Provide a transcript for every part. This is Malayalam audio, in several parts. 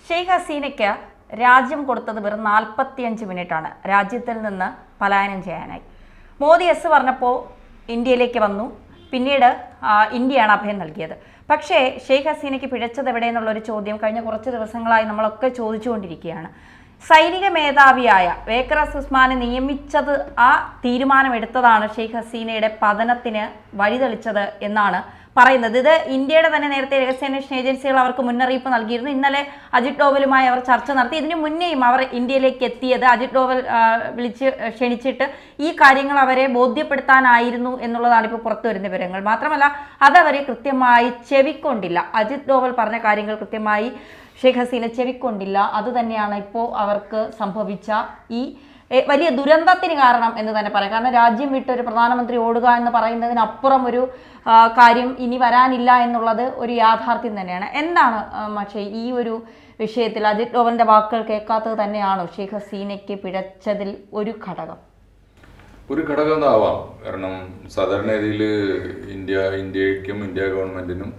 ഷെയ്ഖ് ഹസീനയ്ക്ക് രാജ്യം കൊടുത്തത് വെറും 45 മിനിറ്റാണ് രാജ്യത്തിൽ നിന്ന് പലായനം ചെയ്യാനായി. മോദി എസ് പറഞ്ഞപ്പോൾ ഇന്ത്യയിലേക്ക് വന്നു. പിന്നീട് ഇന്ത്യയാണ് അഭയം നൽകിയത്. പക്ഷേ ഷെയ്ഖ് ഹസീനയ്ക്ക് പിഴച്ചത് എവിടെയെന്നുള്ളൊരു ചോദ്യം കഴിഞ്ഞ കുറച്ച് ദിവസങ്ങളായി നമ്മളൊക്കെ ചോദിച്ചുകൊണ്ടിരിക്കുകയാണ്. സൈനിക മേധാവിയായ വേക്കറസ് ഉസ്മാനെ നിയമിച്ചത്, ആ തീരുമാനമെടുത്തതാണ് ഷെയ്ഖ് ഹസീനയുടെ പതനത്തിന് വഴിതെളിച്ചത് എന്നാണ് പറയുന്നത്. ഇത് ഇന്ത്യയുടെ തന്നെ നേരത്തെ രഹസ്യാന്വേഷണ ഏജൻസികൾ അവർക്ക് മുന്നറിയിപ്പ് നൽകിയിരുന്നു. ഇന്നലെ അജിത് ഡോവലുമായി അവർ ചർച്ച നടത്തി. ഇതിനു മുന്നേയും അവർ ഇന്ത്യയിലേക്ക് എത്തിയത് അജിത് ഡോവൽ ക്ഷണിച്ചിട്ട് ഈ കാര്യങ്ങൾ അവരെ ബോധ്യപ്പെടുത്താനായിരുന്നു എന്നുള്ളതാണ് ഇപ്പോൾ പുറത്തു വരുന്ന വിവരങ്ങൾ. മാത്രമല്ല അതവരെ കൃത്യമായി ചെവിക്കൊണ്ടില്ല. അജിത് ഡോവൽ പറഞ്ഞ കാര്യങ്ങൾ കൃത്യമായി ഷെയ്ഖ് ഹസീന ചെവിക്കൊണ്ടില്ല. അതുതന്നെയാണ് ഇപ്പോൾ അവർക്ക് സംഭവിച്ച ഈ വലിയ ദുരന്തത്തിന് കാരണം എന്ന് തന്നെ പറയാം. കാരണം രാജ്യം വിട്ട് ഒരു പ്രധാനമന്ത്രി ഓടുക എന്ന് പറയുന്നതിനപ്പുറം ഒരു കാര്യം ഇനി വരാനില്ല എന്നുള്ളത് ഒരു യാഥാർത്ഥ്യം തന്നെയാണ്. എന്താണ് പക്ഷേ ഈ ഒരു വിഷയത്തിൽ അജിത് ഡോവലിന്റെ വാക്കുകൾ കേൾക്കാത്തത് തന്നെയാണോ ഷെയ്ഖ് ഹസീനയ്ക്ക് പിഴച്ചതിൽ ഒരു ഘടകം? ഒരു ഘടകം എന്നാവാം. കാരണം സാധാരണ രീതിയിൽ ഇന്ത്യക്കും ഇന്ത്യ ഗവൺമെന്റിനും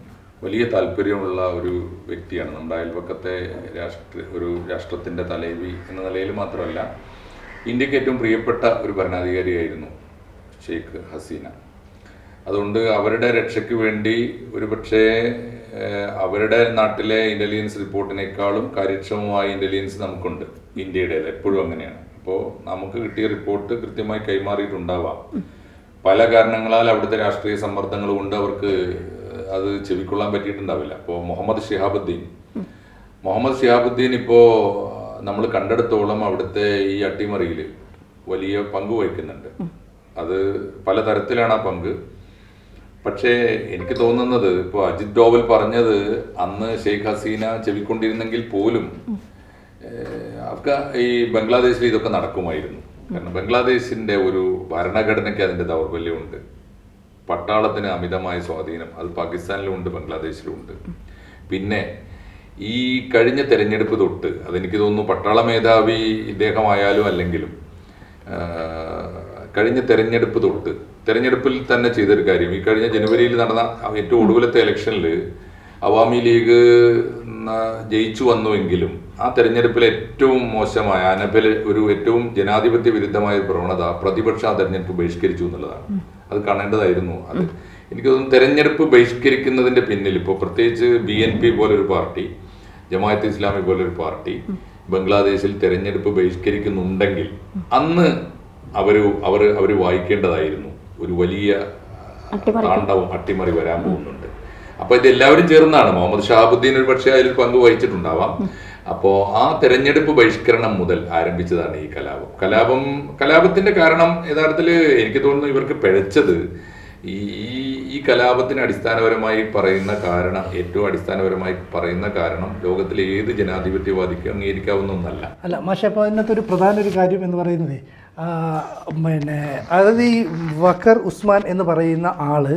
വലിയ താല്പര്യമുള്ള ഒരു വ്യക്തിയാണ്. നമ്മുടെ അയൽപക്കത്തെ രാഷ്ട്രത്തിന്റെ തലൈവി എന്ന നിലയിൽ മാത്രമല്ല, ഇന്ത്യക്ക് ഏറ്റവും പ്രിയപ്പെട്ട ഒരു ഭരണാധികാരിയായിരുന്നു ഷെയ്ഖ് ഹസീന. അതുകൊണ്ട് അവരുടെ രക്ഷയ്ക്ക് വേണ്ടി ഒരുപക്ഷെ അവരുടെ നാട്ടിലെ ഇന്റലിജൻസ് റിപ്പോർട്ടിനേക്കാളും കാര്യക്ഷമമായ ഇന്റലിജൻസ് നമുക്കുണ്ട്, ഇന്ത്യയുടേത്. എപ്പോഴും അങ്ങനെയാണ്. അപ്പോൾ നമുക്ക് കിട്ടിയ റിപ്പോർട്ട് കൃത്യമായി കൈമാറിയിട്ടുണ്ടാവാം. പല കാരണങ്ങളാൽ അവിടുത്തെ രാഷ്ട്രീയ സമ്മർദ്ദങ്ങൾ കൊണ്ട് അവർക്ക് അത് ചെവിക്കൊള്ളാൻ പറ്റിയിട്ടുണ്ടാവില്ല. അപ്പോൾ മുഹമ്മദ് ഷിഹാബുദ്ദീൻ ഇപ്പോൾ നമ്മൾ കണ്ടെടുത്തോളം അവിടുത്തെ ഈ അട്ടിമറിയിൽ വലിയ പങ്ക് വഹിക്കുന്നുണ്ട്. അത് പലതരത്തിലാണ് ആ പങ്ക്. പക്ഷേ എനിക്ക് തോന്നുന്നത് ഇപ്പോൾ അജിത് ഡോവൽ പറഞ്ഞത് അന്ന് ഷെയ്ഖ് ഹസീന ചെവിക്കൊണ്ടിരുന്നെങ്കിൽ പോലും ഈ ബംഗ്ലാദേശിൽ ഇതൊക്കെ നടക്കുമായിരുന്നു. കാരണം ബംഗ്ലാദേശിന്റെ ഒരു ഭരണഘടനയ്ക്ക് അതിന്റെ ദൗർബല്യമുണ്ട്. പട്ടാളത്തിന് അമിതമായ സ്വാധീനം അത് പാകിസ്ഥാനിലുമുണ്ട്, ബംഗ്ലാദേശിലുമുണ്ട്. പിന്നെ ഈ കഴിഞ്ഞ തെരഞ്ഞെടുപ്പ് തൊട്ട് അതെനിക്ക് തോന്നുന്നു പട്ടാള മേധാവി ഇദ്ദേഹമായാലും അല്ലെങ്കിലും കഴിഞ്ഞ തെരഞ്ഞെടുപ്പിൽ തന്നെ ചെയ്തൊരു കാര്യം, ഈ കഴിഞ്ഞ ജനുവരിയിൽ നടന്ന ഏറ്റവും ഒടുവിലത്തെ ഇലക്ഷനിൽ അവാമി ലീഗ് ജയിച്ചു വന്നുവെങ്കിലും ആ തെരഞ്ഞെടുപ്പിൽ ഏറ്റവും മോശമായ ഒരു ഏറ്റവും ജനാധിപത്യ വിരുദ്ധമായ പ്രവണത പ്രതിപക്ഷ ആ തെരഞ്ഞെടുപ്പ് ബഹിഷ്കരിച്ചു എന്നുള്ളതാണ്. അത് കാണേണ്ടതായിരുന്നു. അത് എനിക്ക് തോന്നുന്നു തെരഞ്ഞെടുപ്പ് ബഹിഷ്കരിക്കുന്നതിന്റെ പിന്നിൽ ഇപ്പോൾ പ്രത്യേകിച്ച് BNP പോലൊരു പാർട്ടി, ജമാഅത്ത് ഇസ്ലാമി പോലൊരു പാർട്ടി ബംഗ്ലാദേശിൽ തെരഞ്ഞെടുപ്പ് ബഹിഷ്കരിക്കുന്നുണ്ടെങ്കിൽ അന്ന് അവർ വായിക്കേണ്ടതായിരുന്നു ഒരു വലിയ താണ്ഡവം, അട്ടിമറി വരാൻ പോകുന്നുണ്ട്. അപ്പൊ ഇത് എല്ലാവരും ചേർന്നാണ്. മുഹമ്മദ് ഷഹാബുദ്ദീൻ ഒരു പക്ഷേ അതിൽ പങ്ക് വഹിച്ചിട്ടുണ്ടാവാം. അപ്പോ ആ തെരഞ്ഞെടുപ്പ് ബഹിഷ്കരണം മുതൽ ആരംഭിച്ചതാണ് ഈ കലാപത്തിന്റെ കാരണം യഥാർത്ഥത്തിൽ എനിക്ക് തോന്നുന്നു ഇവർക്ക് പിഴച്ചത് ഈ കലാപത്തിന് ഏറ്റവും അടിസ്ഥാനപരമായി പറയുന്ന കാരണം ലോകത്തിലെ ഏത് ജനാധിപത്യവാദിക്കും അംഗീകരിക്കാവുന്ന ഒന്നല്ല. അല്ല മാഷെ, അപ്പോൾ അതിനകത്ത് ഒരു പ്രധാന ഒരു കാര്യം എന്ന് പറയുന്നത് അതായത് ഈ വക്കർ ഉസ്മാൻ എന്ന് പറയുന്ന ആള്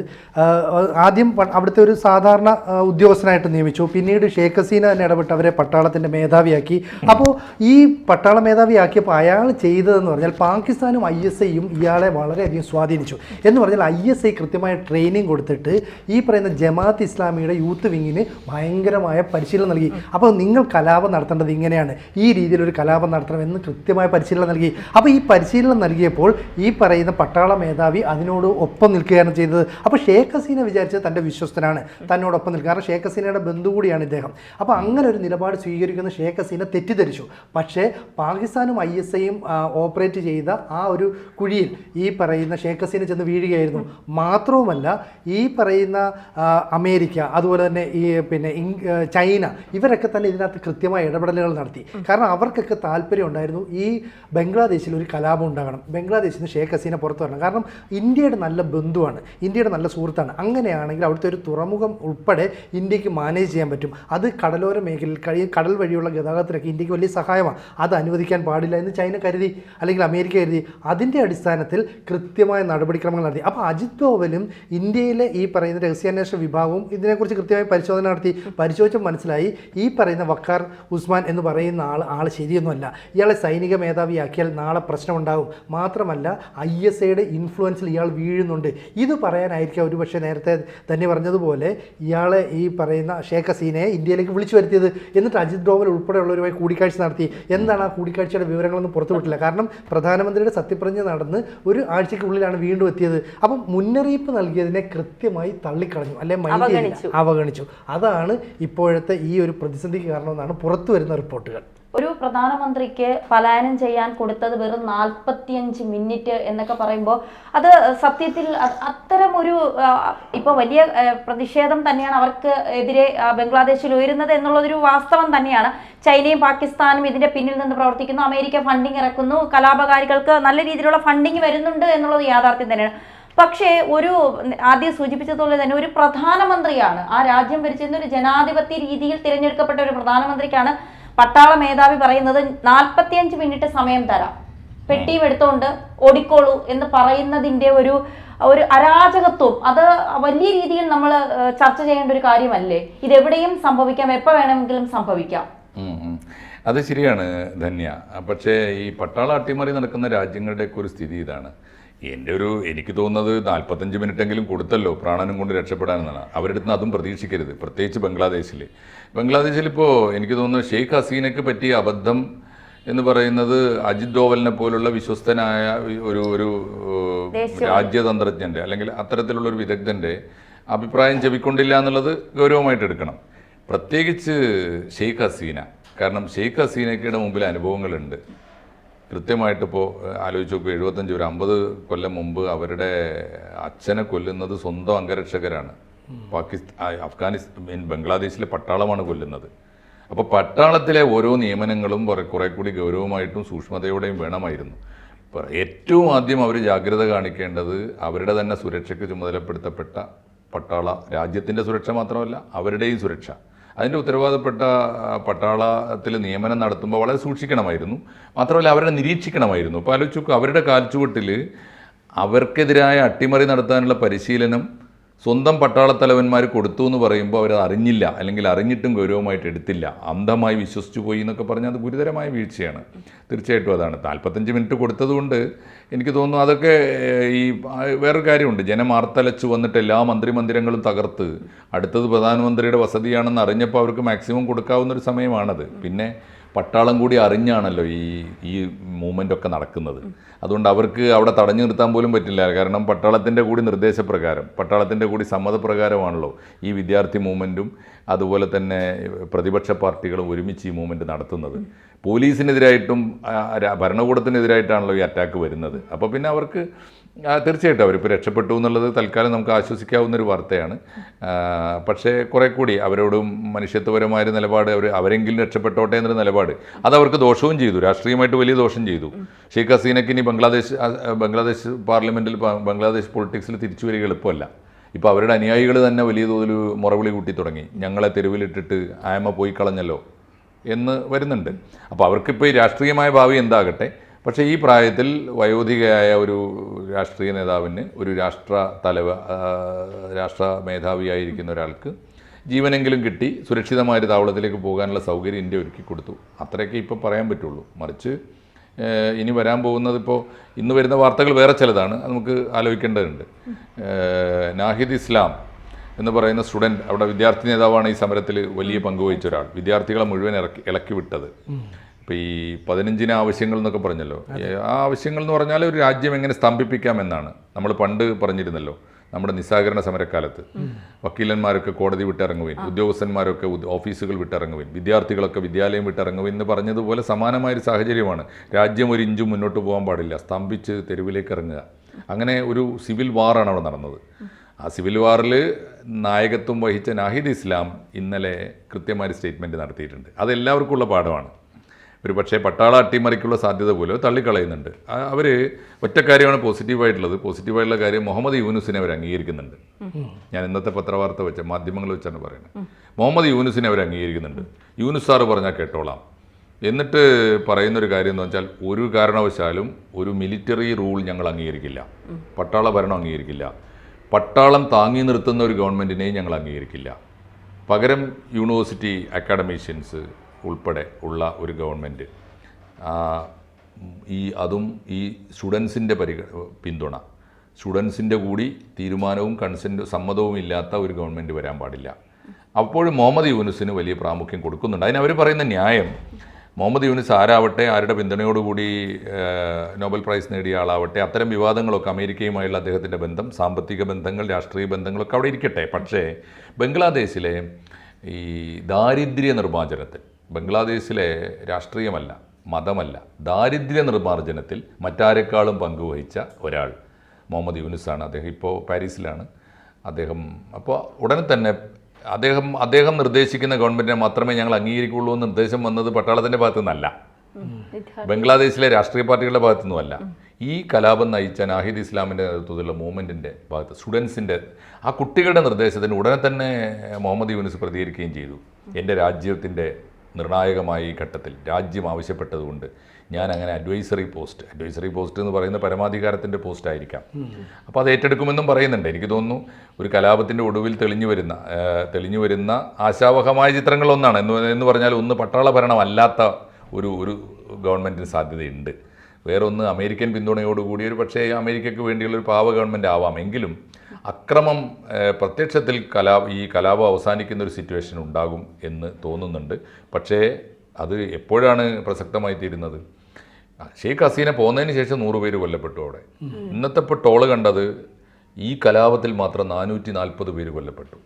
ആദ്യം അവിടുത്തെ ഒരു സാധാരണ ഉദ്യോഗസ്ഥനായിട്ട് നിയമിച്ചു. പിന്നീട് ഷെയ്ഖ് ഹസീന തന്നെ ഇടപെട്ട് അവരെ പട്ടാളത്തിൻ്റെ മേധാവിയാക്കി. അപ്പോൾ ഈ പട്ടാള മേധാവിയാക്കിയപ്പോൾ അയാൾ ചെയ്തതെന്ന് പറഞ്ഞാൽ പാകിസ്ഥാനും ISIയും ഇയാളെ വളരെയധികം സ്വാധീനിച്ചു. എന്ന് പറഞ്ഞാൽ ISI കൃത്യമായ ട്രെയിനിങ് കൊടുത്തിട്ട് ഈ പറയുന്ന ജമാഅത്ത് ഇസ്ലാമിയുടെ യൂത്ത് വിങ്ങിന് ഭയങ്കരമായ പരിശീലനം നൽകി. അപ്പോൾ നിങ്ങൾ കലാപം നടത്തേണ്ടത് ഇങ്ങനെയാണ്, ഈ രീതിയിലൊരു കലാപം നടത്തണമെന്ന് കൃത്യമായ പരിശീലനം നൽകി. അപ്പോൾ ഈ പരിശീലനം നൽകിയപ്പോൾ ഈ പറയുന്ന പട്ടാള മേധാവി അതിനോട് ഒപ്പം നിൽക്കുകയാണ് ചെയ്തത്. അപ്പോൾ ഷെയ്ഖ് ഹസീന വിചാരിച്ചത് തൻ്റെ വിശ്വസ്തനാണ്, തന്നോടൊപ്പം നിൽക്കുക. കാരണം ഷെയ്ഖ് ഹസീനയുടെ ബന്ധു കൂടിയാണ് ഇദ്ദേഹം. അപ്പോൾ അങ്ങനെ ഒരു നിലപാട് സ്വീകരിക്കുന്ന ഷെയ്ഖ് ഹസീന തെറ്റിദ്ധരിച്ചു. പക്ഷേ പാകിസ്ഥാനും ISIയും ഓപ്പറേറ്റ് ചെയ്ത ആ ഒരു കുഴിയിൽ ഈ പറയുന്ന ഷെയ്ഖ് ഹസീന ചെന്ന് വീഴുകയായിരുന്നു. മാത്രവുമല്ല ഈ പറയുന്ന അമേരിക്ക, അതുപോലെ തന്നെ ഈ ചൈന, ഇവരൊക്കെ തന്നെ ഇതിനകത്ത് കൃത്യമായ ഇടപെടലുകൾ നടത്തി. കാരണം അവർക്കൊക്കെ താല്പര്യം ഉണ്ടായിരുന്നു ഈ ബംഗ്ലാദേശിൽ ഒരു കലാപം ഉണ്ടാകണം, ബംഗ്ലാദേശിൽ നിന്ന് ഷെയ്ഖ് ഹസീന പുറത്തു വരണം. കാരണം ഇന്ത്യയുടെ നല്ല ബന്ധുവാണ്, ഇന്ത്യയുടെ നല്ല സുഹൃത്താണ്. അങ്ങനെയാണെങ്കിൽ അവിടുത്തെ ഒരു തുറമുഖം ഉൾപ്പെടെ ഇന്ത്യക്ക് മാനേജ് ചെയ്യാൻ പറ്റും. അത് കടലോര മേഖലയിൽ കടൽ വഴിയുള്ള ഗതാഗതത്തിലൊക്കെ ഇന്ത്യക്ക് വലിയ സഹായമാണ്. അത് അനുവദിക്കാൻ പാടില്ല എന്ന് ചൈന കരുതി, അല്ലെങ്കിൽ അമേരിക്ക കരുതി. അതിൻ്റെ അടിസ്ഥാനത്തിൽ കൃത്യമായ നടപടിക്രമങ്ങൾ നടത്തി. അപ്പോൾ അജിത് ഡോവലും ഇന്ത്യയിലെ ഈ പറയുന്ന രഹസ്യാന്വേഷണ വിഭാഗവും ഇതിനെക്കുറിച്ച് കൃത്യമായി പരിശോധന നടത്തി. പരിശോധിച്ച് മനസ്സിലായി ഈ പറയുന്ന വക്കാർ ഉസ്മാൻ എന്ന് പറയുന്ന ആൾ ശരിയൊന്നുമല്ല. ഇയാളെ സൈനിക മേധാവിയാക്കിയാൽ നാളെ പ്രശ്നമുണ്ടാകും. ഉണ്ടാകും. മാത്രമല്ല ISIയുടെ ഇൻഫ്ലുവൻസിൽ ഇയാൾ വീഴുന്നുണ്ട്. ഇത് പറയാനായിരിക്കാം ഒരുപക്ഷെ നേരത്തെ തന്നെ പറഞ്ഞതുപോലെ ഇയാളെ ഈ പറയുന്ന ഷേഖ് ഹസീനയെ ഇന്ത്യയിലേക്ക് വിളിച്ചു വരുത്തിയത്. എന്നിട്ട് അജിത് ഡോവൽ ഉൾപ്പെടെയുള്ളവരുമായി കൂടിക്കാഴ്ച നടത്തി. എന്താണ് ആ കൂടിക്കാഴ്ചയുടെ വിവരങ്ങളൊന്നും പുറത്തുവിട്ടില്ല. കാരണം പ്രധാനമന്ത്രിയുടെ സത്യപ്രതിജ്ഞ നടന്ന് ഒരു ആഴ്ചയ്ക്കുള്ളിലാണ് വീണ്ടും എത്തിയത്. അപ്പം മുന്നറിയിപ്പ് നൽകിയതിനെ കൃത്യമായി തള്ളിക്കളഞ്ഞു, അല്ലെ അവഗണിച്ചു. അതാണ് ഇപ്പോഴത്തെ ഈ ഒരു പ്രതിസന്ധിക്ക് കാരണമെന്നാണ് പുറത്തു വരുന്ന റിപ്പോർട്ടുകൾ. ഒരു പ്രധാനമന്ത്രിക്ക് പലായനം ചെയ്യാൻ കൊടുത്തത് വെറും 45 മിനിറ്റ് എന്നൊക്കെ പറയുമ്പോൾ അത് സത്യത്തിൽ അത്തരം ഒരു ഇപ്പോൾ വലിയ പ്രതിഷേധം തന്നെയാണ് അവർക്ക് എതിരെ ബംഗ്ലാദേശിൽ ഉയരുന്നത് എന്നുള്ളതൊരു വാസ്തവം തന്നെയാണ്. ചൈനയും പാകിസ്ഥാനും ഇതിന്റെ പിന്നിൽ നിന്ന് പ്രവർത്തിക്കുന്നു, അമേരിക്ക ഫണ്ടിങ് ഇറക്കുന്നു, കലാപകാരികൾക്ക് നല്ല രീതിയിലുള്ള ഫണ്ടിങ് വരുന്നുണ്ട് എന്നുള്ളത് യാഥാർത്ഥ്യം തന്നെയാണ്. പക്ഷേ ഒരു ആദ്യം സൂചിപ്പിച്ചതുപോലെ തന്നെ ഒരു പ്രധാനമന്ത്രിയാണ് ആ രാജ്യം ഭരിച്ചിരുന്ന ഒരു ജനാധിപത്യ രീതിയിൽ തിരഞ്ഞെടുക്കപ്പെട്ട ഒരു പ്രധാനമന്ത്രിക്കാണ് പട്ടാള മേധാവി പറയുന്നത് 45 മിനിറ്റ് സമയം തരാം, പെട്ടിയും എടുത്തുകൊണ്ട് ഓടിക്കോളൂ എന്ന് പറയുന്നതിൻ്റെ ഒരു അരാജകത്വം അത് വലിയ രീതിയിൽ നമ്മൾ ചർച്ച ചെയ്യേണ്ട ഒരു കാര്യമല്ലേ? ഇതെവിടെയും സംഭവിക്കാം, എപ്പോൾ വേണമെങ്കിലും സംഭവിക്കാം. അത് ശരിയാണ് ധന്യ. പക്ഷേ ഈ പട്ടാള അട്ടിമറി നടക്കുന്ന രാജ്യങ്ങളുടെയൊക്കെ ഒരു സ്ഥിതി ഇതാണ്. എനിക്ക് തോന്നുന്നത് 45 മിനിറ്റെങ്കിലും കൊടുത്തല്ലോ പ്രാണനും കൊണ്ട് രക്ഷപ്പെടാനെന്നാണ്. അവരുടെ അടുത്ത് അതും പ്രതീക്ഷിക്കരുത്. പ്രത്യേകിച്ച് ബംഗ്ലാദേശിൽ ഇപ്പോൾ എനിക്ക് തോന്നുന്നത് ഷെയ്ഖ് ഹസീനയ്ക്ക് പറ്റിയ അബദ്ധം എന്ന് പറയുന്നത് അജിത് ഡോവലിനെ പോലുള്ള വിശ്വസ്തനായ ഒരു രാജ്യതന്ത്രജ്ഞൻ്റെ അല്ലെങ്കിൽ അത്തരത്തിലുള്ള ഒരു വിദഗ്ധൻ്റെ അഭിപ്രായം ചെവിക്കൊണ്ടില്ല എന്നുള്ളത് ഗൗരവമായിട്ട് എടുക്കണം. പ്രത്യേകിച്ച് ഷെയ്ഖ് ഹസീന. കാരണം ഷെയ്ഖ് ഹസീനയ്ക്കയുടെ മുമ്പിൽ അനുഭവങ്ങളുണ്ട്. കൃത്യമായിട്ടിപ്പോൾ ആലോചിച്ച് നോക്കുക, 50 കൊല്ലം മുമ്പ് അവരുടെ അച്ഛനെ കൊല്ലുന്നത് സ്വന്തം അംഗരക്ഷകരാണ്. ബംഗ്ലാദേശിലെ പട്ടാളമാണ് കൊല്ലുന്നത്. അപ്പോൾ പട്ടാളത്തിലെ ഓരോ നിയമനങ്ങളും കുറെ കൂടി ഗൗരവമായിട്ടും സൂക്ഷ്മതയോടെയും വേണമായിരുന്നു. ഏറ്റവും ആദ്യം അവർ ജാഗ്രത കാണിക്കേണ്ടത് അവരുടെ തന്നെ സുരക്ഷയ്ക്ക് ചുമതലപ്പെടുത്തപ്പെട്ട രാജ്യത്തിൻ്റെ സുരക്ഷ മാത്രമല്ല അവരുടെയും സുരക്ഷ. അതിൻ്റെ ഉത്തരവാദപ്പെട്ട പട്ടാളത്തിൽ നിയമനം നടത്തുമ്പോൾ വളരെ സൂക്ഷിക്കണമായിരുന്നു. മാത്രമല്ല അവരെ നിരീക്ഷിക്കണമായിരുന്നു. അപ്പോൾ ആലോചിച്ചു, അവരുടെ കാൽച്ചുവട്ടിൽ അവർക്കെതിരായ അട്ടിമറി നടത്താനുള്ള പരിശീലനം സ്വന്തം പട്ടാളത്തലവന്മാർ കൊടുത്തു എന്ന് പറയുമ്പോൾ അവരത് അറിഞ്ഞില്ല, അല്ലെങ്കിൽ അറിഞ്ഞിട്ടും ഗൗരവമായിട്ട് എടുത്തില്ല, അന്ധമായി വിശ്വസിച്ചു പോയി എന്നൊക്കെ പറഞ്ഞാൽ അത് ഗുരുതരമായ വീഴ്ചയാണ്. തീർച്ചയായിട്ടും അതാണ്. 45 മിനിറ്റ് കൊടുത്തതുകൊണ്ട് എനിക്ക് തോന്നുന്നു അതൊക്കെ ഈ വേറൊരു കാര്യമുണ്ട്. ജനം ആർത്തലച്ചു വന്നിട്ട് എല്ലാ മന്ത്രിമന്ദിരങ്ങളും തകർത്ത് അടുത്തത് പ്രധാനമന്ത്രിയുടെ വസതിയാണെന്ന് അറിഞ്ഞപ്പോൾ അവർക്ക് മാക്സിമം കൊടുക്കാവുന്നൊരു സമയമാണത്. പിന്നെ പട്ടാളം കൂടി അറിഞ്ഞാണല്ലോ ഈ മൂവ്മെൻ്റ് ഒക്കെ നടക്കുന്നത്. അതുകൊണ്ട് അവർക്ക് അവിടെ തടഞ്ഞു നിർത്താൻ പോലും പറ്റില്ല. കാരണം പട്ടാളത്തിൻ്റെ കൂടി നിർദ്ദേശപ്രകാരം, പട്ടാളത്തിൻ്റെ കൂടി സമ്മതപ്രകാരമാണല്ലോ ഈ വിദ്യാർത്ഥി മൂവ്മെൻറ്റും അതുപോലെ തന്നെ പ്രതിപക്ഷ പാർട്ടികളും ഒരുമിച്ച് ഈ മൂവ്മെൻറ്റ് നടത്തുന്നത്. പോലീസിനെതിരായിട്ടും ഭരണകൂടത്തിനെതിരായിട്ടാണല്ലോ ഈ അറ്റാക്ക് വരുന്നത്. അപ്പോൾ പിന്നെ അവർക്ക് തീർച്ചയായിട്ടും അവരിപ്പോൾ രക്ഷപ്പെട്ടു എന്നുള്ളത് തൽക്കാലം നമുക്ക് ആശ്വസിക്കാവുന്നൊരു വാർത്തയാണ്. പക്ഷേ കുറെ കൂടി അവരോടും മനുഷ്യത്വപരമായ നിലപാട്, അവരെങ്കിലും രക്ഷപ്പെട്ടോട്ടെ എന്നൊരു നിലപാട്, അതവർക്ക് ദോഷവും ചെയ്തു, രാഷ്ട്രീയമായിട്ട് വലിയ ദോഷം ചെയ്തു. ഷെയ്ഖ് ഹസീനയ്ക്ക് ഇനി ബംഗ്ലാദേശ് പാർലമെൻറ്റിൽ, ബംഗ്ലാദേശ് പൊളിറ്റിക്സിൽ തിരിച്ചു വരിക എളുപ്പമല്ല. ഇപ്പോൾ അവരുടെ അനുയായികൾ തന്നെ വലിയ തോതിൽ മുറവിളി കൂട്ടി തുടങ്ങി. ഞങ്ങളെ തെരുവിലിട്ടിട്ട് ആയമ്മ പോയി കളഞ്ഞല്ലോ എന്ന് വരുന്നുണ്ട്. അപ്പോൾ അവർക്കിപ്പോൾ ഈ രാഷ്ട്രീയമായ ഭാവി എന്താകട്ടെ, പക്ഷേ ഈ പ്രായത്തിൽ വയോധികയായ ഒരു രാഷ്ട്രീയ നേതാവിന്, ഒരു രാഷ്ട്ര മേധാവിയായിരിക്കുന്ന ഒരാൾക്ക് ജീവനെങ്കിലും കിട്ടി സുരക്ഷിതമായൊരു താവളത്തിലേക്ക് പോകാനുള്ള സൗകര്യം ഇന്ത്യ ഒരുക്കി കൊടുത്തു. അത്രയൊക്കെ ഇപ്പോൾ പറയാൻ പറ്റുള്ളൂ. മറിച്ച് ഇനി വരാൻ പോകുന്നത്, ഇപ്പോൾ ഇന്ന് വരുന്ന വാർത്തകൾ വേറെ ചിലതാണ്, അത് നമുക്ക് ആലോചിക്കേണ്ടതുണ്ട്. നാഹിദ് ഇസ്ലാം എന്ന് പറയുന്ന സ്റ്റുഡൻറ്റ്, അവിടെ വിദ്യാർത്ഥി നേതാവാണ് ഈ സമരത്തിൽ വലിയ പങ്കുവഹിച്ച ഒരാൾ. വിദ്യാർത്ഥികളെ മുഴുവൻ ഇളക്കി വിട്ടത്. ഇപ്പോൾ ഈ 15 ആവശ്യങ്ങൾ എന്നൊക്കെ പറഞ്ഞല്ലോ, ആ ആവശ്യങ്ങൾ എന്ന് പറഞ്ഞാൽ ഒരു രാജ്യം എങ്ങനെ സ്തംഭിപ്പിക്കാമെന്നാണ്. നമ്മൾ പണ്ട് പറഞ്ഞിരുന്നല്ലോ, നമ്മുടെ നിസ്സഹകരണ സമരക്കാലത്ത് വക്കീലന്മാരൊക്കെ കോടതി വിട്ടിറങ്ങുവിൻ, ഉദ്യോഗസ്ഥന്മാരൊക്കെ ഓഫീസുകൾ വിട്ടിറങ്ങുവിൻ, വിദ്യാർത്ഥികളൊക്കെ വിദ്യാലയം വിട്ടിറങ്ങുവിൻ എന്ന് പറഞ്ഞതുപോലെ സമാനമായൊരു സാഹചര്യമാണ്. രാജ്യം ഒരു ഇഞ്ചും മുന്നോട്ട് പോകാൻ പാടില്ല, സ്തംഭിച്ച് തെരുവിലേക്ക് ഇറങ്ങുക. അങ്ങനെ ഒരു സിവിൽ വാറാണ് അവിടെ നടന്നത്. ആ സിവിൽ വാറിൽ നായകത്വം വഹിച്ച നാഹിദ് ഇസ്ലാം ഇന്നലെ കൃത്യമായ സ്റ്റേറ്റ്മെൻറ്റ് നടത്തിയിട്ടുണ്ട്. അതെല്ലാവർക്കും ഉള്ള പാഠമാണ്. ഒരു പക്ഷേ പട്ടാള അട്ടിമറിക്കുള്ള സാധ്യത പോലും തള്ളിക്കളയുന്നുണ്ട്. അവർ ഒറ്റ കാര്യമാണ് പോസിറ്റീവായിട്ടുള്ള കാര്യം, മുഹമ്മദ് യൂനുസിനെ അവർ അംഗീകരിക്കുന്നുണ്ട്. ഞാൻ ഇന്നത്തെ പത്രവാർത്ത വെച്ച മാധ്യമങ്ങൾ വെച്ചാണ് പറയുന്നത്. മുഹമ്മദ് യൂനുസിനെ അവർ അംഗീകരിക്കുന്നുണ്ട്. യൂനുസ് സാറ് പറഞ്ഞാൽ കേട്ടോളാം. എന്നിട്ട് പറയുന്നൊരു കാര്യം എന്ന് വെച്ചാൽ, ഒരു കാരണവശാലും ഒരു മിലിറ്ററി റൂൾ ഞങ്ങൾ അംഗീകരിക്കില്ല, പട്ടാള ഭരണം അംഗീകരിക്കില്ല, പട്ടാളം താങ്ങി നിർത്തുന്ന ഒരു ഗവൺമെൻറ്റിനെയും ഞങ്ങൾ അംഗീകരിക്കില്ല. പകരം യൂണിവേഴ്സിറ്റി അക്കാഡമീഷ്യൻസ് ഉൾപ്പെടെ ഉള്ള ഒരു ഗവൺമെൻറ്, അതും ഈ സ്റ്റുഡൻസിൻ്റെ പിന്തുണ, സ്റ്റുഡൻസിൻ്റെ കൂടി തീരുമാനവും സമ്മതവും ഇല്ലാത്ത ഒരു ഗവൺമെൻറ് വരാൻ പാടില്ല. അപ്പോഴും മുഹമ്മദ് യൂനുസിന് വലിയ പ്രാമുഖ്യം കൊടുക്കുന്നുണ്ട്. അതിനവർ പറയുന്ന ന്യായം, മുഹമ്മദ് യൂനുസ് ആരാവട്ടെ, ആരുടെ പിന്തുണയോടുകൂടി നോബൽ പ്രൈസ് നേടിയ ആളാവട്ടെ, അത്തരം വിവാദങ്ങളൊക്കെ അമേരിക്കയുമായുള്ള അദ്ദേഹത്തിൻ്റെ ബന്ധം, സാമ്പത്തിക ബന്ധങ്ങൾ, രാഷ്ട്രീയ ബന്ധങ്ങളൊക്കെ അവിടെ ഇരിക്കട്ടെ. പക്ഷേ ബംഗ്ലാദേശിലെ ഈ ദാരിദ്ര്യ നിർമ്മാർജ്ജനത്തിൽ, ബംഗ്ലാദേശിലെ രാഷ്ട്രീയമല്ല, മതമല്ല, ദാരിദ്ര്യ നിർമ്മാർജ്ജനത്തിൽ മറ്റാരെക്കാളും പങ്കുവഹിച്ച ഒരാൾ മുഹമ്മദ് യൂനുസാണ്. അദ്ദേഹം ഇപ്പോൾ പാരീസിലാണ്. അപ്പോൾ ഉടനെ തന്നെ അദ്ദേഹം നിർദ്ദേശിക്കുന്ന ഗവൺമെൻറ്റിനെ മാത്രമേ ഞങ്ങൾ അംഗീകരിക്കുള്ളൂ എന്ന് നിർദ്ദേശം വന്നത് പട്ടാളത്തിൻ്റെ ഭാഗത്തു നിന്നല്ല, ബംഗ്ലാദേശിലെ രാഷ്ട്രീയ പാർട്ടികളുടെ ഭാഗത്തു നിന്നുമല്ല. ഈ കലാപം നയിച്ച നാഹിദ് ഇസ്ലാമിൻ്റെ നേതൃത്വത്തിലുള്ള മൂവ്മെൻറ്റിൻ്റെ ഭാഗത്ത്, സ്റ്റുഡൻസിൻ്റെ ആ കുട്ടികളുടെ നിർദ്ദേശത്തിന് ഉടനെ തന്നെ മുഹമ്മദ് യൂനുസ് പ്രതികരിക്കുകയും ചെയ്തു. എൻ്റെ രാജ്യത്തിൻ്റെ നിർണായകമായ ഈ ഘട്ടത്തിൽ രാജ്യം ആവശ്യപ്പെട്ടതുകൊണ്ട് ഞാൻ അങ്ങനെ അഡ്വൈസറി പോസ്റ്റ് എന്ന് പറയുന്ന പരമാധികാരത്തിൻ്റെ പോസ്റ്റ് ആയിരിക്കാം, അപ്പോൾ അത് ഏറ്റെടുക്കുമെന്നും പറയുന്നുണ്ട്. എനിക്ക് തോന്നുന്നു ഒരു കലാപത്തിൻ്റെ ഒടുവിൽ തെളിഞ്ഞു വരുന്ന ആശാവഹമായ ചിത്രങ്ങളൊന്നാണ് എന്ന് പറഞ്ഞാൽ, ഒന്ന് പട്ടാള ഭരണമല്ലാത്ത ഒരു ഗവൺമെൻറ്റിന് സാധ്യതയുണ്ട്. വേറൊന്ന് അമേരിക്കൻ പിന്തുണയോടുകൂടി ഒരു പക്ഷേ അമേരിക്കയ്ക്ക് വേണ്ടിയുള്ളൊരു പാവ ഗവൺമെൻറ് ആവാം. എങ്കിലും അക്രമം പ്രത്യക്ഷത്തിൽ ഈ കലാപം അവസാനിക്കുന്ന ഒരു സിറ്റുവേഷൻ ഉണ്ടാകും എന്ന് തോന്നുന്നുണ്ട്. പക്ഷേ അത് എപ്പോഴാണ് പ്രസക്തമായി തീരുന്നത്? ഷെയ്ഖ് ഹസീന പോകുന്നതിന് ശേഷം 100 പേര് കൊല്ലപ്പെട്ടു അവിടെ. ഇന്നത്തെ ഇപ്പോൾ ടോള് കണ്ടത് ഈ കലാപത്തിൽ മാത്രം 440 പേര് കൊല്ലപ്പെട്ടു.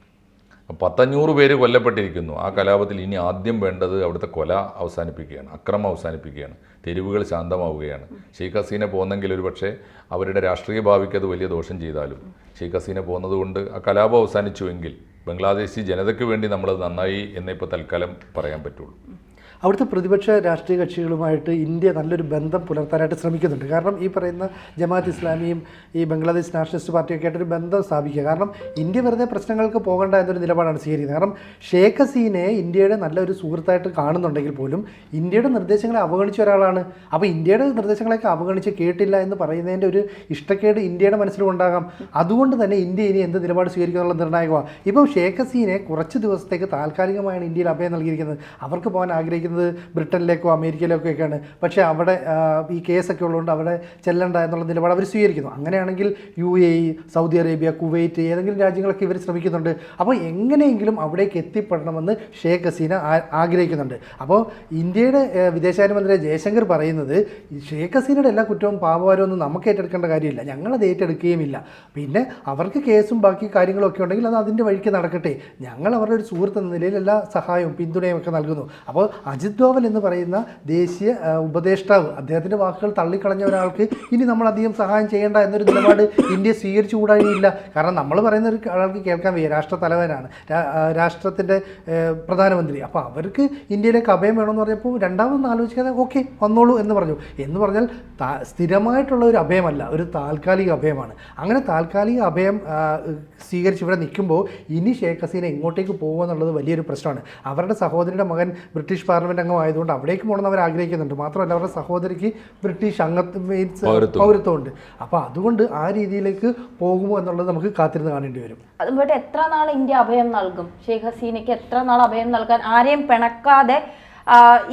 1,500 പേര് കൊല്ലപ്പെട്ടിരിക്കുന്നു. ആ കലാപത്തിൽ ഇനി ആദ്യം വേണ്ടത് അവിടുത്തെ കൊല അവസാനിപ്പിക്കുകയാണ്, അക്രമം അവസാനിപ്പിക്കുകയാണ്, തെരുവുകൾ ശാന്തമാവുകയാണ്. ഷെയ്ഖ് ഹസീന പോകുന്നെങ്കിൽ ഒരു പക്ഷേ അവരുടെ രാഷ്ട്രീയ ഭാവിക്ക് അത് വലിയ ദോഷം ചെയ്താലും ഷെയ്ഖ് ഹസീന പോകുന്നതുകൊണ്ട് ആ കലാപം അവസാനിച്ചുവെങ്കിൽ ബംഗ്ലാദേശി ജനതയ്ക്ക് വേണ്ടി നമ്മളത് നന്നായി എന്നേ ഇപ്പോൾ തൽക്കാലം പറയാൻ പറ്റുള്ളൂ. അവിടുത്തെ പ്രതിപക്ഷ രാഷ്ട്രീയ കക്ഷികളുമായിട്ട് ഇന്ത്യ നല്ലൊരു ബന്ധം പുലർത്താനായിട്ട് ശ്രമിക്കുന്നുണ്ട്. കാരണം ഈ പറയുന്ന ജമാഅത്ത് ഇസ്ലാമിയും ഈ ബംഗ്ലാദേശ് നാഷണലിസ്റ്റ് പാർട്ടിയൊക്കെ ആയിട്ടൊരു ബന്ധം സ്ഥാപിക്കുക. കാരണം ഇന്ത്യ വെറുതെ പ്രശ്നങ്ങൾക്ക് പോകേണ്ട എന്നൊരു നിലപാടാണ് സ്വീകരിക്കുന്നത്. കാരണം ഷെയ്ഖ് ഹസീനെ ഇന്ത്യയുടെ നല്ലൊരു സുഹൃത്തായിട്ട് കാണുന്നുണ്ടെങ്കിൽ പോലും ഇന്ത്യയുടെ നിർദ്ദേശങ്ങളെ അവഗണിച്ച ഒരാളാണ്. അപ്പോൾ ഇന്ത്യയുടെ നിർദ്ദേശങ്ങളൊക്കെ അവഗണിച്ച് കേട്ടില്ല എന്ന് പറയുന്നതിൻ്റെ ഒരു ഇഷ്ടക്കേട് ഇന്ത്യയുടെ മനസ്സിലും ഉണ്ടാകാം. അതുകൊണ്ട് തന്നെ ഇന്ത്യ ഇനി എന്ത് നിലപാട് സ്വീകരിക്കുന്നുള്ള നിർണായകമാണ്. ഇപ്പം ഷെയ്ഖ് ഹസീനെ കുറച്ച് ദിവസത്തേക്ക് താൽക്കാലികമായാണ് ഇന്ത്യയിൽ അഭയം നൽകിയിരിക്കുന്നത്. അവർക്ക് പോകാൻ ആഗ്രഹിക്കുന്നത് ബ്രിട്ടനിലേക്കോ അമേരിക്കയിലേക്കോ ഒക്കെയാണ്. പക്ഷേ അവിടെ ഈ കേസൊക്കെ ഉള്ളതുകൊണ്ട് അവിടെ ചെല്ലണ്ട എന്നുള്ള നിലപാട് അവർ സ്വീകരിക്കുന്നു. അങ്ങനെയാണെങ്കിൽ UAE, സൗദി അറേബ്യ, കുവൈറ്റ് ഏതെങ്കിലും രാജ്യങ്ങളൊക്കെ ഇവർ ശ്രമിക്കുന്നുണ്ട്. അപ്പോൾ എങ്ങനെയെങ്കിലും അവിടേക്ക് എത്തിപ്പെടണമെന്ന് ഷെയ്ഖ് ഹസീന ആഗ്രഹിക്കുന്നുണ്ട്. അപ്പോൾ ഇന്ത്യയുടെ വിദേശകാര്യമന്ത്രി ജയശങ്കർ പറയുന്നത് ഷെയ്ഖ് ഹസീനയുടെ എല്ലാ കുറ്റവും പാപഭാരമൊന്നും നമുക്ക് ഏറ്റെടുക്കേണ്ട കാര്യമില്ല, ഞങ്ങളത് ഏറ്റെടുക്കുകയുമില്ല. പിന്നെ അവർക്ക് കേസും ബാക്കി കാര്യങ്ങളൊക്കെ ഉണ്ടെങ്കിൽ അത് അതിൻ്റെ വഴിക്ക് നടക്കട്ടെ, ഞങ്ങൾ അവരുടെ ഒരു സുഹൃത്ത് എന്ന നിലയിൽ എല്ലാ സഹായവും പിന്തുണയും ഒക്കെ നൽകുന്നു. അപ്പോൾ അജിത് ഡോവൽ എന്ന് പറയുന്ന ദേശീയ ഉപദേഷ്ടാവ്, അദ്ദേഹത്തിൻ്റെ വാക്കുകൾ തള്ളിക്കളഞ്ഞ ഒരാൾക്ക് ഇനി നമ്മൾ അധികം സഹായം ചെയ്യേണ്ട എന്നൊരു നിലപാട് ഇന്ത്യ സ്വീകരിച്ചുകൂടാനില്ല. കാരണം നമ്മൾ പറയുന്ന ഒരു ആൾക്ക് കേൾക്കാൻ വയ്യ, രാഷ്ട്രത്തലവനാണ്, രാഷ്ട്രത്തിൻ്റെ പ്രധാനമന്ത്രി. അപ്പോൾ അവർക്ക് ഇന്ത്യയിലേക്ക് അഭയം വേണമെന്ന് പറഞ്ഞപ്പോൾ രണ്ടാമതൊന്നും ആലോചിക്കാതെ ഓക്കെ വന്നോളൂ എന്ന് പറഞ്ഞാൽ സ്ഥിരമായിട്ടുള്ള ഒരു അഭയമല്ല, ഒരു താൽക്കാലിക അഭയമാണ്. അങ്ങനെ താൽക്കാലിക അഭയം സ്വീകരിച്ച് ഇവിടെ നിൽക്കുമ്പോൾ ഇനി ഷെയ്ഖ് ഹസീന ഇങ്ങോട്ടേക്ക് പോകുക എന്നുള്ളത് വലിയൊരു പ്രശ്നമാണ്. അവരുടെ സഹോദരിയുടെ മകൻ ബ്രിട്ടീഷ് പാർലമെൻറ്റ് അംഗമായതുകൊണ്ട് അവിടേക്ക് പോകണമെന്ന് അവർ ആഗ്രഹിക്കുന്നുണ്ട്. മാത്രമല്ല അവരുടെ സഹോദരിക്ക് ബ്രിട്ടീഷ് പൗരത്വമുണ്ട്. അപ്പോൾ അതുകൊണ്ട് ആ രീതിയിലേക്ക് പോകുമോ എന്നുള്ളത് നമുക്ക് കാത്തിരുന്ന് കാണേണ്ടി വരും. അതുപോലെ എത്ര നാൾ ഇന്ത്യ അഭയം നൽകും? ഷെയ്ഖ് ഹസീനയ്ക്ക് എത്ര നാൾ അഭയം നൽകാൻ? ആരെയും പിണക്കാതെ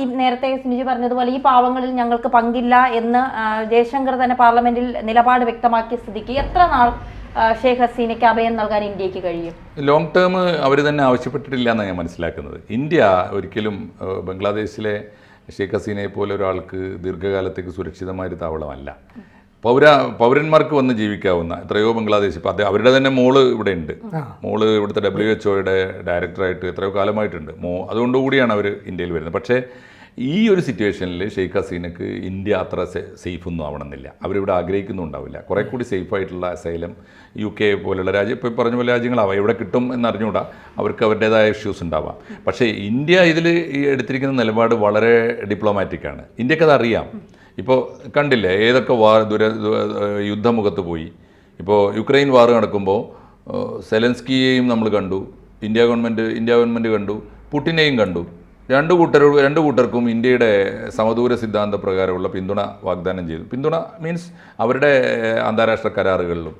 ഈ നേരത്തെ സ്മിജി പറഞ്ഞതുപോലെ ഈ പാവങ്ങളിൽ ഞങ്ങൾക്ക് പങ്കില്ല എന്ന് ജയശങ്കർ തന്നെ പാർലമെന്റിൽ നിലപാട് വ്യക്തമാക്കിയ സ്ഥിതിക്ക് എത്ര നാൾ ഷെയ്ഖ് ഹസീനയ്ക്ക് അഭയം നൽകാൻ ഇന്ത്യക്ക് കഴിയും? ലോങ് ടേം അവർ തന്നെ ആവശ്യപ്പെട്ടിട്ടില്ല എന്നാണ് ഞാൻ മനസ്സിലാക്കുന്നത്. ഇന്ത്യ ഒരിക്കലും ബംഗ്ലാദേശിലെ ഷെയ്ഖ് ഹസീനയെ പോലെ ഒരാൾക്ക് ദീർഘകാലത്തേക്ക് സുരക്ഷിതമായൊരു താവളമല്ല. പൗരന്മാർക്ക് വന്ന് ജീവിക്കാവുന്ന എത്രയോ ബംഗ്ലാദേശ്, ഇപ്പം അവരുടെ തന്നെ മോള് ഇവിടെ ഉണ്ട്. മോള് ഇവിടുത്തെ WHO ഡയറക്ടറായിട്ട് എത്രയോ കാലമായിട്ടുണ്ട്. അതുകൊണ്ടുകൂടിയാണ് അവർ ഇന്ത്യയിൽ വരുന്നത്. പക്ഷേ ഈ ഒരു സിറ്റുവേഷനിൽ ഷെയ്ഖ് ഹസീനക്ക് ഇന്ത്യ അത്ര സേഫൊന്നും ആവണമെന്നില്ല. അവരിവിടെ ആഗ്രഹിക്കുന്നുണ്ടാവില്ല. കുറേ കൂടി സേഫായിട്ടുള്ള അസൈലം UK പോലുള്ള രാജ്യം, ഇപ്പോൾ പറഞ്ഞ പോലെ രാജ്യങ്ങളാവാം, എവിടെ കിട്ടും എന്നറിഞ്ഞുകൂടാ, അവർക്ക് അവരുടേതായ ഇഷ്യൂസ് ഉണ്ടാവാം. പക്ഷേ ഇന്ത്യ ഇതിൽ എടുത്തിരിക്കുന്ന നിലപാട് വളരെ ഡിപ്ലോമാറ്റിക്കാണ്. ഇന്ത്യക്കത് അറിയാം. ഇപ്പോൾ കണ്ടില്ലേ ഏതൊക്കെ യുദ്ധമുഖത്ത് പോയി. ഇപ്പോൾ യുക്രൈൻ വാർ നടക്കുമ്പോൾ സെലൻസ്കിയെയും നമ്മൾ കണ്ടു, ഇന്ത്യ ഗവൺമെൻറ് കണ്ടു, പുടിനെയും കണ്ടു. രണ്ടു കൂട്ടർക്കും ഇന്ത്യയുടെ സമദൂര സിദ്ധാന്ത പ്രകാരമുള്ള പിന്തുണ വാഗ്ദാനം ചെയ്തു. പിന്തുണ മീൻസ് അവരുടെ അന്താരാഷ്ട്ര കരാറുകളിലും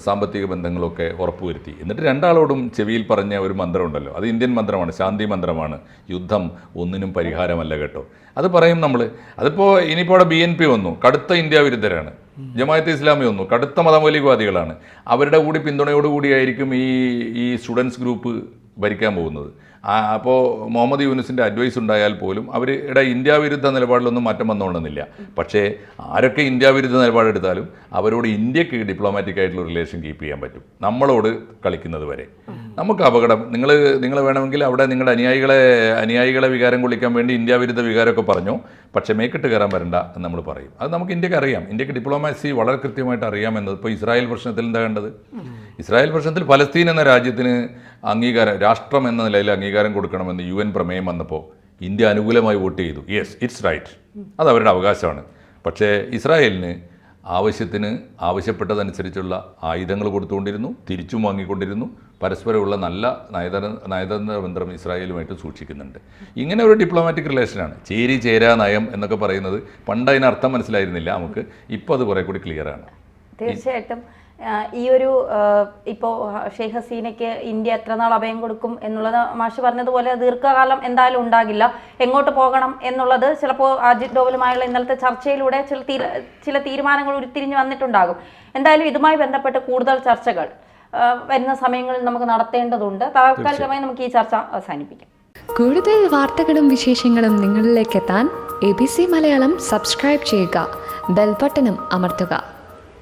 സാമ്പത്തിക ബന്ധങ്ങളൊക്കെ ഉറപ്പുവരുത്തി. എന്നിട്ട് രണ്ടാളോടും ചെവിയിൽ പറഞ്ഞ ഒരു മന്ത്രമുണ്ടല്ലോ, അത് ഇന്ത്യൻ മന്ത്രമാണ്, ശാന്തി മന്ത്രമാണ്. യുദ്ധം ഒന്നിനും പരിഹാരമല്ല കേട്ടോ. അത് പറയും നമ്മൾ. അതിപ്പോൾ ഇനിയിപ്പോൾ അവിടെ BNP വന്നു, കടുത്ത ഇന്ത്യ വിരുദ്ധരാണ്. ജമാഅത്തെ ഇസ്ലാമി വന്നു, കടുത്ത മതമൗലികവാദികളാണ്. അവരുടെ കൂടി പിന്തുണയോടുകൂടിയായിരിക്കും ഈ സ്റ്റുഡൻസ് ഗ്രൂപ്പ് ഭരിക്കാൻ പോകുന്നത്. അപ്പോൾ മുഹമ്മദ് യൂനുസിൻ്റെ അഡ്വൈസ് ഉണ്ടായാൽ പോലും അവരുടെ ഇന്ത്യ വിരുദ്ധ നിലപാടിലൊന്നും മാറ്റം വന്നുകൊള്ളുന്നില്ല. പക്ഷേ ആരൊക്കെ ഇന്ത്യ വിരുദ്ധ നിലപാടെടുത്താലും അവരോട് ഇന്ത്യക്ക് ഡിപ്ലോമാറ്റിക് ആയിട്ടുള്ള റിലേഷൻ കീപ്പ് ചെയ്യാൻ പറ്റും. നമ്മളോട് കളിക്കുന്നത് വരെ നമുക്ക് അപകടം. നിങ്ങൾ വേണമെങ്കിൽ അവിടെ നിങ്ങളുടെ അനുയായികളെ വികാരം കൊള്ളിക്കാൻ വേണ്ടി ഇന്ത്യ വിരുദ്ധ വികാരമൊക്കെ പറഞ്ഞു, പക്ഷേ മേക്കിട്ട് കയറാൻ വരണ്ട എന്ന് നമ്മൾ പറയും. അത് നമുക്ക് ഇന്ത്യക്ക് അറിയാം. ഇന്ത്യക്ക് ഡിപ്ലോമാസി വളരെ കൃത്യമായിട്ട് അറിയാമെന്നത്. ഇപ്പോൾ ഇസ്രായേൽ പ്രശ്നത്തിൽ എന്താ കണ്ടത്? ഇസ്രായേൽ പ്രശ്നത്തിൽ ഫലസ്തീൻ എന്ന രാജ്യത്തിന് അംഗീകാരം, രാഷ്ട്രം എന്ന നിലയിൽ അംഗീകാരം കൊടുക്കണമെന്ന് UN പ്രമേയം വന്നപ്പോൾ ഇന്ത്യ അനുകൂലമായി വോട്ട് ചെയ്തു. യെസ്, ഇറ്റ്സ് റൈറ്റ്, അത് അവരുടെ അവകാശമാണ്. പക്ഷേ ഇസ്രായേലിന് ആവശ്യപ്പെട്ടതനുസരിച്ചുള്ള ആയുധങ്ങൾ കൊടുത്തുകൊണ്ടിരുന്നു, തിരിച്ചും വാങ്ങിക്കൊണ്ടിരുന്നു. പരസ്പരമുള്ള നല്ല നയതന്ത്ര ബന്ധം ഇസ്രായേലുമായിട്ട് സൂക്ഷിക്കുന്നുണ്ട്. ഇങ്ങനെ ഒരു ഡിപ്ലോമാറ്റിക് റിലേഷനാണ്. ചേരാ നയം എന്നൊക്കെ പറയുന്നത് പണ്ട് അതിനർത്ഥം മനസ്സിലായിരുന്നില്ല നമുക്ക്. ഇപ്പോൾ അത് കുറേ കൂടി ക്ലിയറാണ്. തീർച്ചയായിട്ടും ഈ ഒരു ഇപ്പോൾ ഷെയ്ഖ് ഹസീനയ്ക്ക് ഇന്ത്യ എത്ര നാൾ അഭയം കൊടുക്കും എന്നുള്ളത് മാഷ് പറഞ്ഞതുപോലെ ദീർഘകാലം എന്തായാലും ഉണ്ടാകില്ല. എങ്ങോട്ട് പോകണം എന്നുള്ളത് ചിലപ്പോൾ അജിത് ഡോവലുമായുള്ള ഇന്നലത്തെ ചർച്ചയിലൂടെ ചില തീരുമാനങ്ങൾ ഉരുത്തിരിഞ്ഞ് വന്നിട്ടുണ്ടാകും. എന്തായാലും ഇതുമായി ബന്ധപ്പെട്ട് കൂടുതൽ ചർച്ചകൾ വരുന്ന സമയങ്ങളിൽ നമുക്ക് നടത്തേണ്ടതുണ്ട്. താൽക്കാലികമായി നമുക്ക് ഈ ചർച്ച അവസാനിപ്പിക്കാം. കൂടുതൽ വാർത്തകളും വിശേഷങ്ങളും നിങ്ങളിലേക്ക് എത്താൻ ABC മലയാളം സബ്സ്ക്രൈബ് ചെയ്യുക, ബെൽബട്ടനും അമർത്തുക.